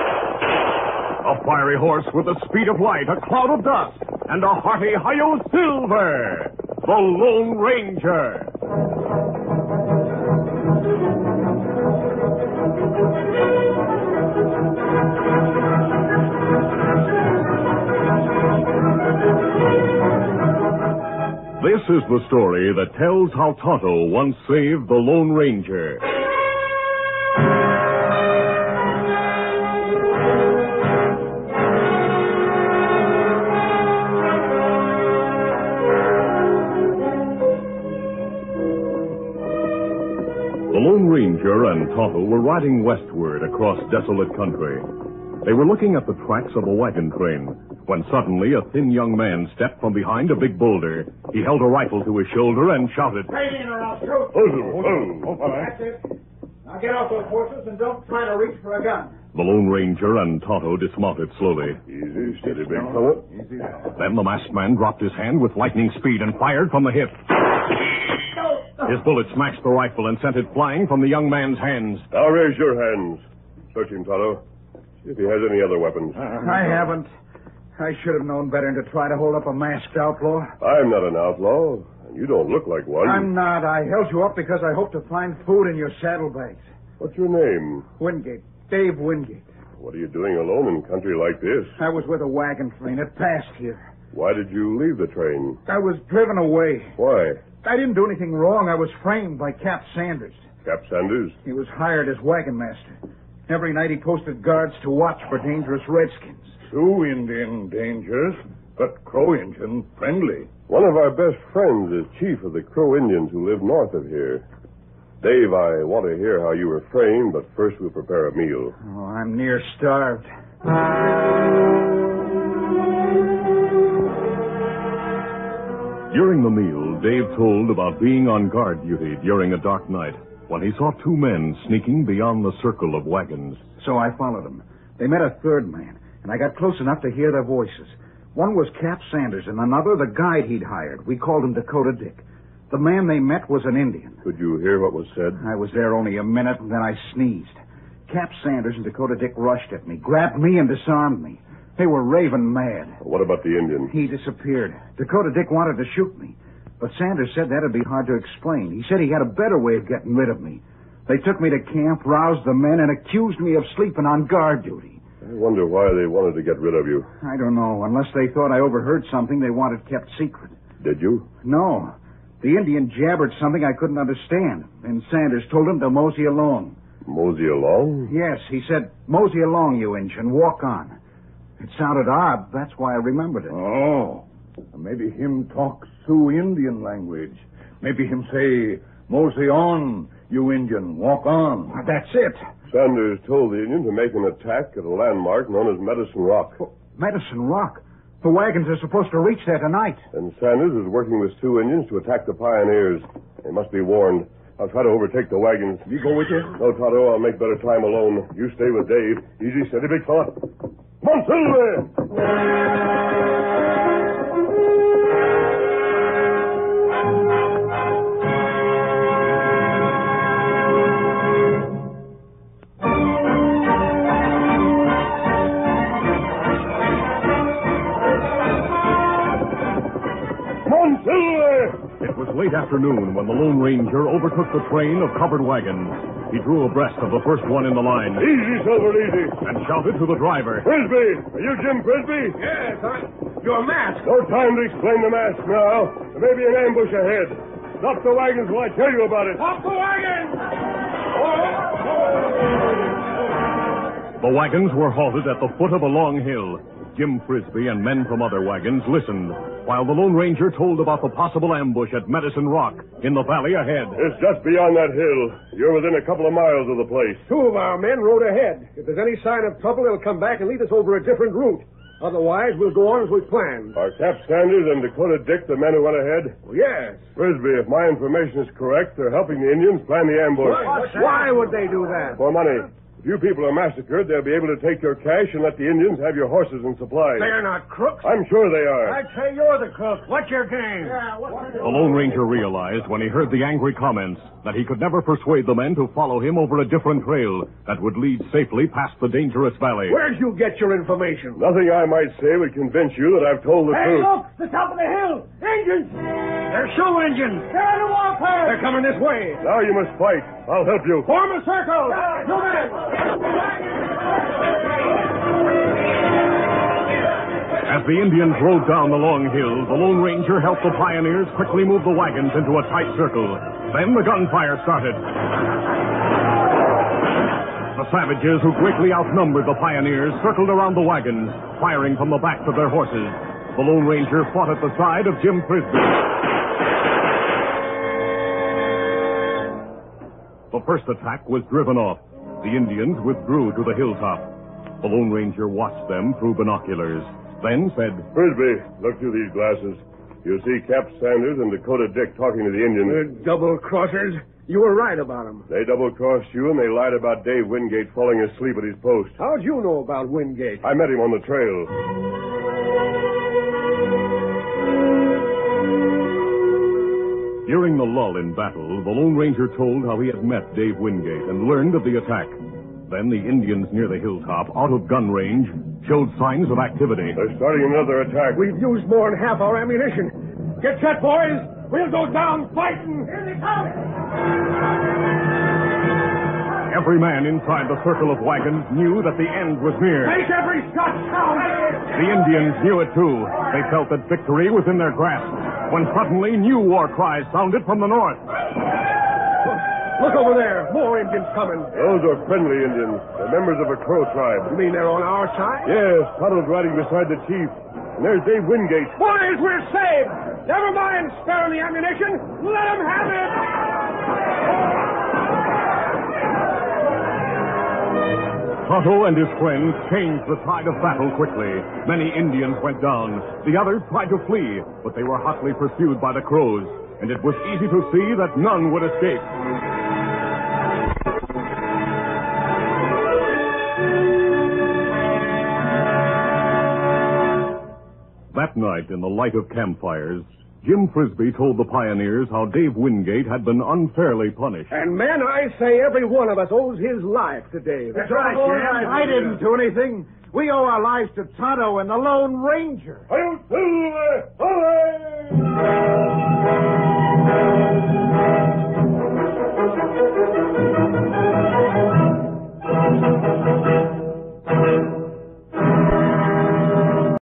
A fiery horse with the speed of light, a cloud of dust, and a hearty hi-yo silver, the Lone Ranger. This is the story that tells how Tonto once saved the Lone Ranger. The Lone Ranger and Tonto were riding westward across desolate country. They were looking at the tracks of a wagon train when suddenly a thin young man stepped from behind a big boulder. He held a rifle to his shoulder and shouted, "Right in or I'll shoot!" That's it. Now get off those horses and don't try to reach for a gun. The Lone Ranger and Tonto dismounted slowly. Easy, steady, big fellow. Easy. Then the masked man dropped his hand with lightning speed and fired from the hip. His bullet smashed the rifle and sent it flying from the young man's hands. Now raise your hands. Search him, Tonto. See if he has any other weapons. I haven't. I should have known better than to try to hold up a masked outlaw. I'm not an outlaw, and you don't look like one. I'm not. I held you up because I hoped to find food in your saddlebags. What's your name? Wingate. Dave Wingate. What are you doing alone in country like this? I was with a wagon train. It passed here. Why did you leave the train? I was driven away. Why? I didn't do anything wrong. I was framed by Cap Sanders. Cap Sanders? He was hired as wagon master. Every night he posted guards to watch for dangerous redskins. Sioux Indian dangerous, but Crow Indian friendly. One of our best friends is chief of the Crow Indians who live north of here. Dave, I want to hear how you were framed, but first we'll prepare a meal. Oh, I'm near starved. During the meal, Dave told about being on guard duty during a dark night when he saw two men sneaking beyond the circle of wagons. So I followed them. They met a third man, and I got close enough to hear their voices. One was Cap Sanders, and another the guide he'd hired. We called him Dakota Dick. The man they met was an Indian. Could you hear what was said? I was there only a minute, and then I sneezed. Cap Sanders and Dakota Dick rushed at me, grabbed me, and disarmed me. They were raving mad. What about the Indian? He disappeared. Dakota Dick wanted to shoot me, but Sanders said that'd be hard to explain. He said he had a better way of getting rid of me. They took me to camp, roused the men, and accused me of sleeping on guard duty. I wonder why they wanted to get rid of you. I don't know. Unless they thought I overheard something they wanted kept secret. Did you? No. The Indian jabbered something I couldn't understand, and Sanders told him to mosey along. Mosey along? Yes, he said, "Mosey along, you Injun, walk on." It sounded odd. That's why I remembered it. Oh, maybe him talk Sioux Indian language. Maybe him say, "Mosey on, you Indian, walk on." That's it. Sanders told the Indian to make an attack at a landmark known as Medicine Rock. Medicine Rock? The wagons are supposed to reach there tonight. And Sanders is working with Sioux Indians to attack the pioneers. They must be warned. I'll try to overtake the wagons. You go with you? No, Tonto, I'll make better time alone. You stay with Dave. Easy, steady, big fella. Come on, Silver! It was late afternoon when the Lone Ranger overtook the train of covered wagons. He drew abreast of the first one in the line. Easy, Silver, easy. And shouted to the driver. Frisbee! Are you Jim Frisbee? Yes, your mask. No time to explain the mask now. There may be an ambush ahead. Stop the wagons while I tell you about it. Stop the wagons! The wagons were halted at the foot of a long hill. Jim Frisbee and men from other wagons listened, while the Lone Ranger told about the possible ambush at Medicine Rock in the valley ahead. It's just beyond that hill. You're within a couple of miles of the place. Two of our men rode ahead. If there's any sign of trouble, they'll come back and lead us over a different route. Otherwise, we'll go on as we planned. Are Cap Sanders and Dakota Dick the men who went ahead? Well, yes. Frisbee, if my information is correct, they're helping the Indians plan the ambush. Why would they do that? For money. If you people are massacred, they'll be able to take your cash and let the Indians have your horses and supplies. They're not crooks. I'm sure they are. I'd say you're the crook. What's your game? The Lone Ranger realized when he heard the angry comments that he could never persuade the men to follow him over a different trail that would lead safely past the dangerous valley. Where'd you get your information? Nothing I might say would convince you that I've told the truth. Look! The top of the hill! Engines! They're show engines! They're on the warpath! They're coming this way! Now you must fight. I'll help you. Form a circle! You men! As the Indians rode down the long hill, the Lone Ranger helped the pioneers quickly move the wagons into a tight circle. Then the gunfire started. The savages, who greatly outnumbered the pioneers, circled around the wagons, firing from the backs of their horses. The Lone Ranger fought at the side of Jim Frisbee. The first attack was driven off. The Indians withdrew to the hilltop. The Lone Ranger watched them through binoculars, then said, Frisbee, look through these glasses. You'll see Cap Sanders and Dakota Dick talking to the Indians. Double-crossers. You were right about them. They double-crossed you, and they lied about Dave Wingate falling asleep at his post. How'd you know about Wingate? I met him on the trail. During the lull in battle, the Lone Ranger told how he had met Dave Wingate and learned of the attack. Then the Indians near the hilltop, out of gun range, showed signs of activity. They're starting another attack. We've used more than half our ammunition. Get set, boys. We'll go down fighting. Here they come. Every man inside the circle of wagons knew that the end was near. Make every shot count. The Indians knew it, too. They felt that victory was in their grasp, when suddenly new war cries sounded from the north. Look over there. More Indians coming. Those are friendly Indians. They're members of a Crow tribe. You mean they're on our side? Yes, Tonto's riding beside the chief. And there's Dave Wingate. Boys, we're saved. Never mind sparing the ammunition. Let them have it. Tonto and his friends changed the tide of battle quickly. Many Indians went down. The others tried to flee, but they were hotly pursued by the Crows, and it was easy to see that none would escape. That night, in the light of campfires, Jim Frisbee told the pioneers how Dave Wingate had been unfairly punished. And, men, I say every one of us owes his life to Dave. That's right, Jim. I didn't do anything. We owe our lives to Tonto and the Lone Ranger. Hooray!